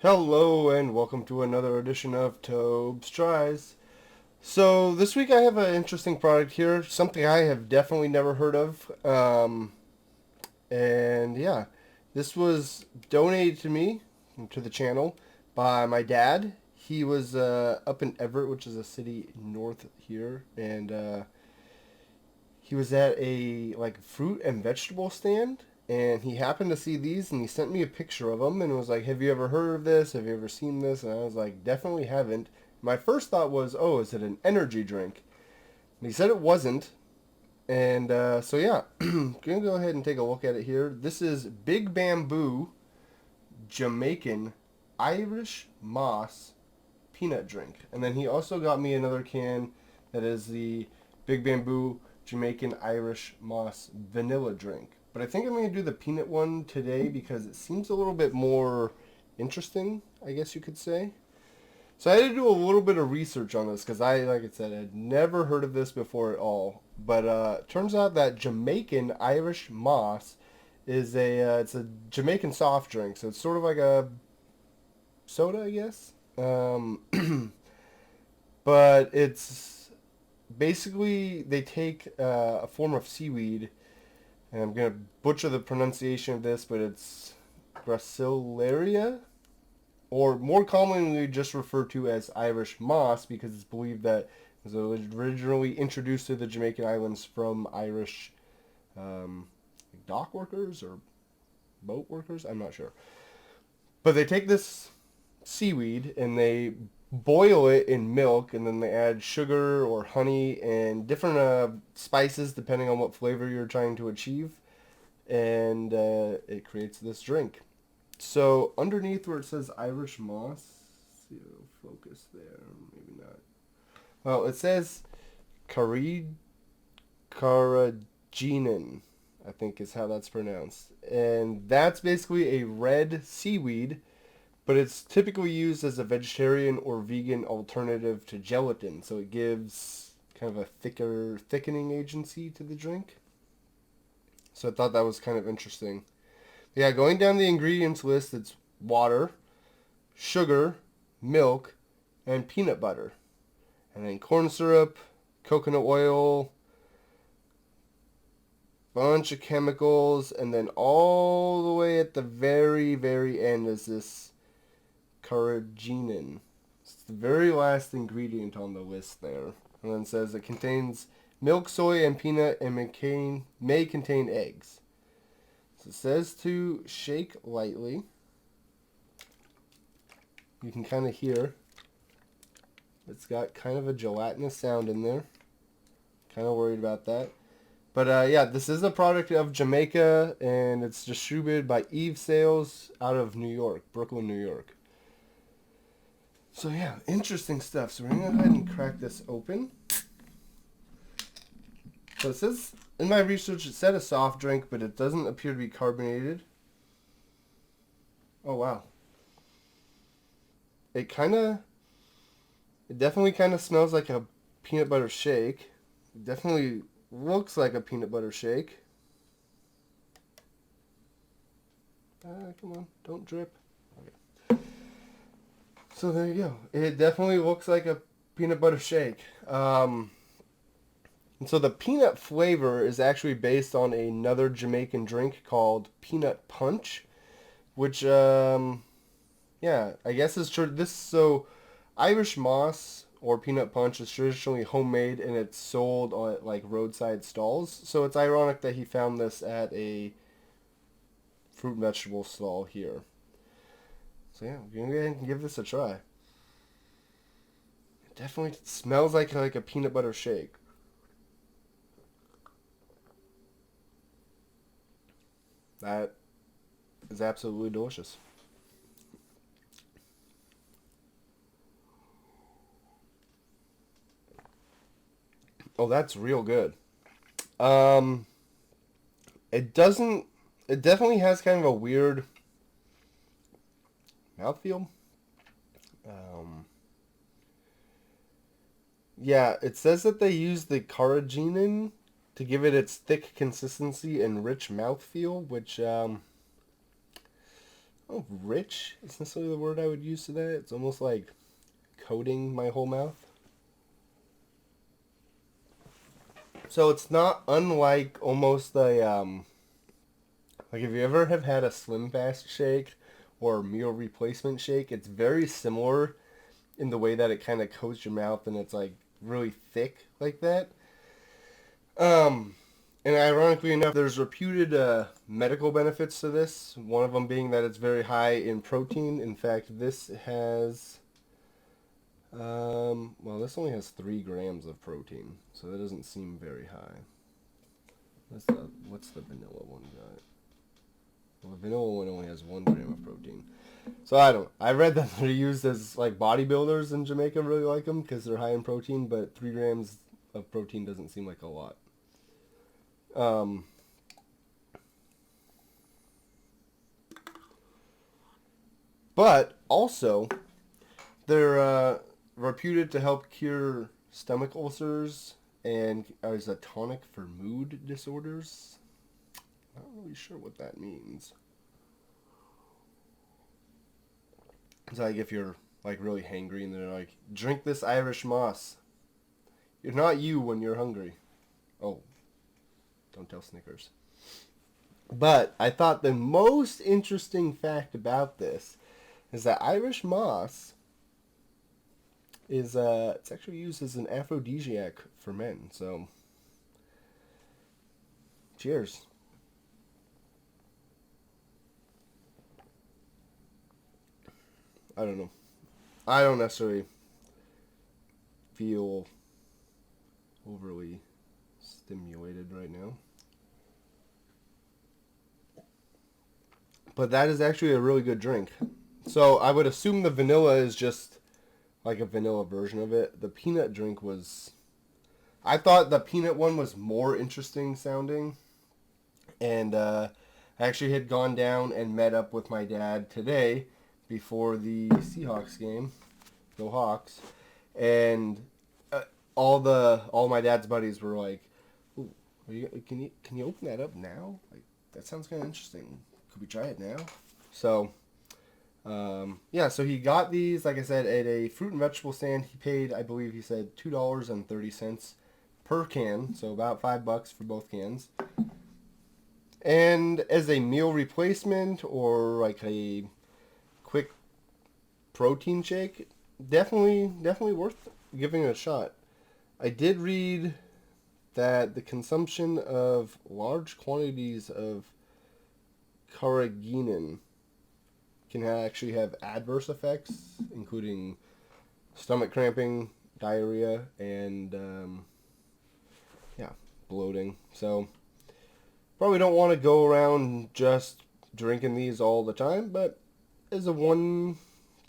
Hello and welcome to another edition of TobesTries. So this week I have an interesting product here, something I have definitely never heard of. And yeah, this was donated to me, to the channel, by my dad. He was up in Everett, which is a city north here, and he was at a like fruit and vegetable stand, and he happened to see these, and he sent me a picture of them, and was like, "Have you ever heard of this? Have you ever seen this?" And I was like, "Definitely haven't." My first thought was, "Oh, is it an energy drink?" And he said it wasn't, and so yeah, gonna go ahead and take a look at it here. This is Big Bamboo Jamaican Irish Moss peanut drink. And then he also got me another can that is the Big Bamboo Jamaican Irish Moss vanilla drink. But I think I'm going to do the peanut one today because it seems a little bit more interesting, I guess you could say. So I had to do a little bit of research on this because like I said, I had never heard of this before at all. But turns out that Jamaican Irish Moss is it's a Jamaican soft drink, so it's sort of like a soda, I guess. But it's basically they take a form of seaweed, and I'm gonna butcher the pronunciation of this, but it's Gracilaria, or more commonly just referred to as Irish moss, because it's believed that it was originally introduced to the Jamaican islands from Irish um, dock workers or boat workers. I'm not sure, but they take this seaweed and they boil it in milk, and then they add sugar or honey and different spices depending on what flavor you're trying to achieve, and it creates this drink. So underneath where it says Irish moss, let's see if it'll focus there, maybe not. Well, it says carrageenan, I think is how that's pronounced, and that's basically a red seaweed, but it's typically used as a vegetarian or vegan alternative to gelatin, so it gives kind of a thicker thickening agency to the drink. So I thought that was kind of interesting. Yeah, going down the ingredients list, it's water, sugar, milk, and peanut butter. And then corn syrup, coconut oil, bunch of chemicals, and then all the way at the very, very end is this carrageenan. It's the very last ingredient on the list there. And then it says it contains milk, soy, and peanut, and may contain eggs. So it says to shake lightly. You can kind of hear it's got kind of a gelatinous sound in there. Kind of worried about that. But yeah, this is a product of Jamaica, and it's distributed by Eve Sales out of New York, Brooklyn, New York. So yeah, interesting stuff. So we're going to go ahead and crack this open. So it says, in my research, it said a soft drink, but it doesn't appear to be carbonated. Oh wow. It definitely kind of smells like a peanut butter shake. It definitely looks like a peanut butter shake. Come on, don't drip. Okay. So there you go. It definitely looks like a peanut butter shake. And so the peanut flavor is actually based on another Jamaican drink called peanut punch, which yeah, I guess is true. This so Irish moss or peanut punch is traditionally homemade, and it's sold at like roadside stalls. So it's ironic that he found this at a fruit and vegetable stall here. So yeah, we're gonna go ahead and give this a try. It definitely smells like a peanut butter shake. That is absolutely delicious. Oh, that's real good. Um, it doesn't. It definitely has kind of a weird mouthfeel. Um, yeah, it says that they use the carrageenan to give it its thick consistency and rich mouthfeel, which don't know if rich is necessarily the word I would use to that. It's almost like coating my whole mouth. So it's not unlike almost like if you ever have had a Slim Fast shake or meal replacement shake, it's very similar in the way that it kind of coats your mouth and it's like really thick like that. And ironically enough, there's reputed medical benefits to this. One of them being that it's very high in protein. In fact, this has, well, this only has 3 grams of protein, so that doesn't seem very high. What's the vanilla one got? Well, the vanilla one only has 1 gram of protein. So I read that they're used as like bodybuilders in Jamaica really like them because they're high in protein, but 3 grams of protein doesn't seem like a lot. But also, they're reputed to help cure stomach ulcers and as a tonic for mood disorders. Not really sure what that means. It's like if you're like really hangry and they're like, drink this Irish moss. You're not you when you're hungry. Oh, don't tell Snickers. But I thought the most interesting fact about this is that Irish moss is it's actually used as an aphrodisiac for men. So, cheers. I don't know. I don't necessarily feel overly stimulated right now. But that is actually a really good drink. So I would assume the vanilla is just like a vanilla version of it. The peanut drink was... I thought the peanut one was more interesting sounding. And I actually had gone down and met up with my dad today before the Seahawks game. Go Hawks. And all my dad's buddies were like, "Ooh, can you open that up now? Like that sounds kind of interesting. Could we try it now?" So, yeah. So he got these, like I said, at a fruit and vegetable stand. He paid, I believe, he said $2.30 per can, so about $5 for both cans. And as a meal replacement or like a quick protein shake, definitely worth giving it a shot. I did read that the consumption of large quantities of carrageenan can actually have adverse effects, including stomach cramping, diarrhea, and bloating. So probably don't want to go around just drinking these all the time, but as a once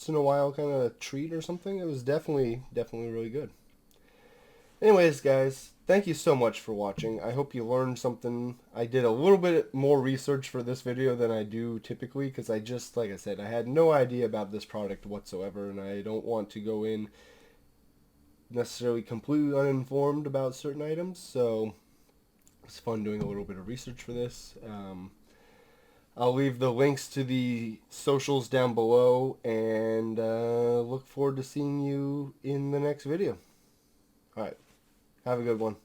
in a while kind of treat or something, it was definitely really good. Anyways, guys, thank you so much for watching. I hope you learned something. I did a little bit more research for this video than I do typically because I just, like I said, I had no idea about this product whatsoever, and I don't want to go in necessarily completely uninformed about certain items, so it's fun doing a little bit of research for this. I'll leave the links to the socials down below, and look forward to seeing you in the next video. Alright, have a good one.